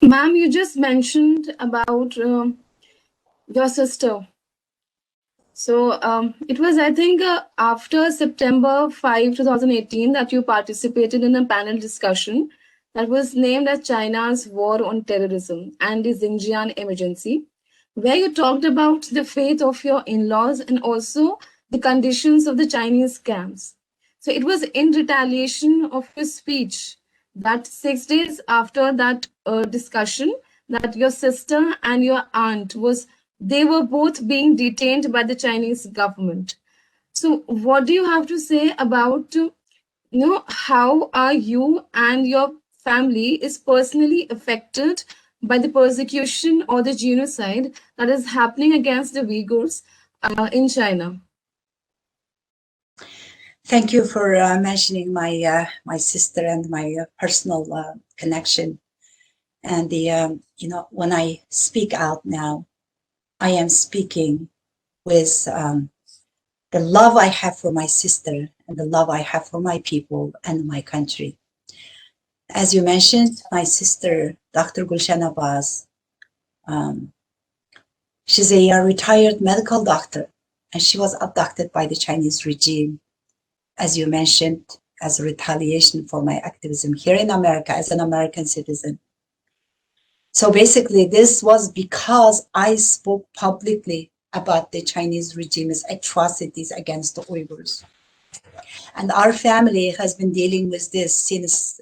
Ma'am, you just mentioned about your sister. So it was, I think, after September 5, 2018, that you participated in a panel discussion that was named as China's War on Terrorism and the Xinjiang Emergency, where you talked about the fate of your in laws and also the conditions of the Chinese camps. So it was in retaliation of your speech that 6 days after that discussion, that your sister and your aunt was they were both being detained by the Chinese government. So what do you have to say about how are you and your family is personally affected by the persecution or the genocide that is happening against the Uyghurs in China? Thank you for mentioning my sister and my personal connection. And when I speak out now, I am speaking with the love I have for my sister and the love I have for my people and my country. As you mentioned, my sister, Dr. Gulshan Abbas, she's a retired medical doctor, and she was abducted by the Chinese regime, as you mentioned, as a retaliation for my activism here in America as an American citizen. So basically, this was because I spoke publicly about the Chinese regime's atrocities against the Uyghurs. And our family has been dealing with this since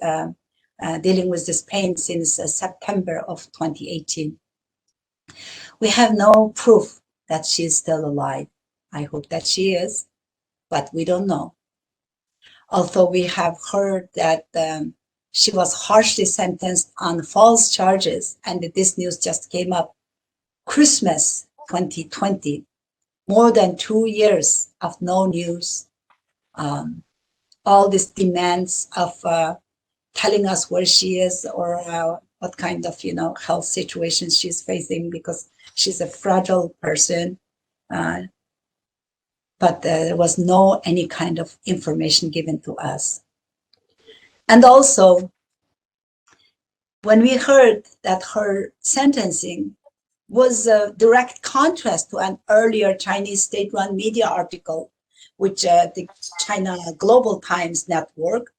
pain since September of 2018. We have no proof that she is still alive. I hope that she is, but we don't know. Although we have heard that she was harshly sentenced on false charges, and this news just came up Christmas 2020, more than 2 years of no news. All these demands of telling us where she is or what kind of health situation she's facing, because she's a fragile person. But there was no any kind of information given to us. And also, when we heard that her sentencing was a direct contrast to an earlier Chinese state-run media article, which the China Global Times Network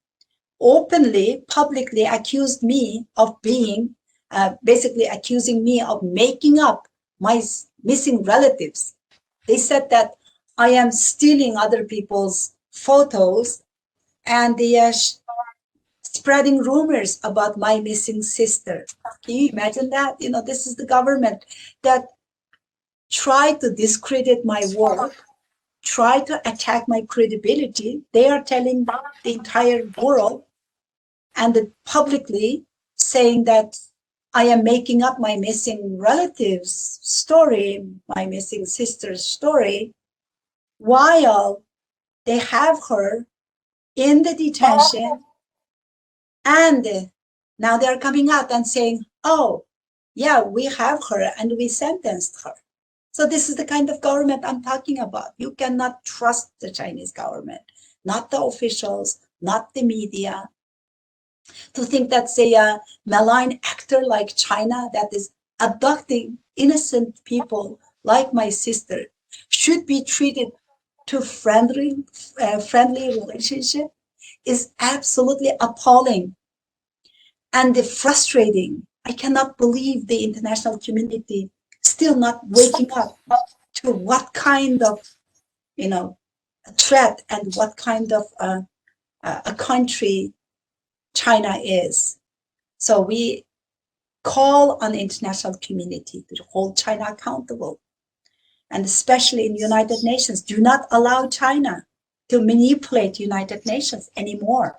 openly, publicly accused me of being, basically accusing me of making up my missing relatives. They said that I am stealing other people's photos and they are spreading rumors about my missing sister. Can you imagine that? This is the government that tried to discredit my work, try to attack my credibility. They are telling the entire world and publicly saying that I am making up my missing relative's story, my missing sister's story, while they have her in the detention, and now they're coming out and saying, oh, yeah, we have her and we sentenced her. So this is the kind of government I'm talking about. You cannot trust the Chinese government, not the officials, not the media. To think that, say, a malign actor like China that is abducting innocent people like my sister should be treated to friendly relationship is absolutely appalling and frustrating. I cannot believe the international community still not waking up to what kind of, threat and what kind of a country China is. So we call on the international community to hold China accountable. And especially in the United Nations, do not allow China to manipulate United Nations anymore.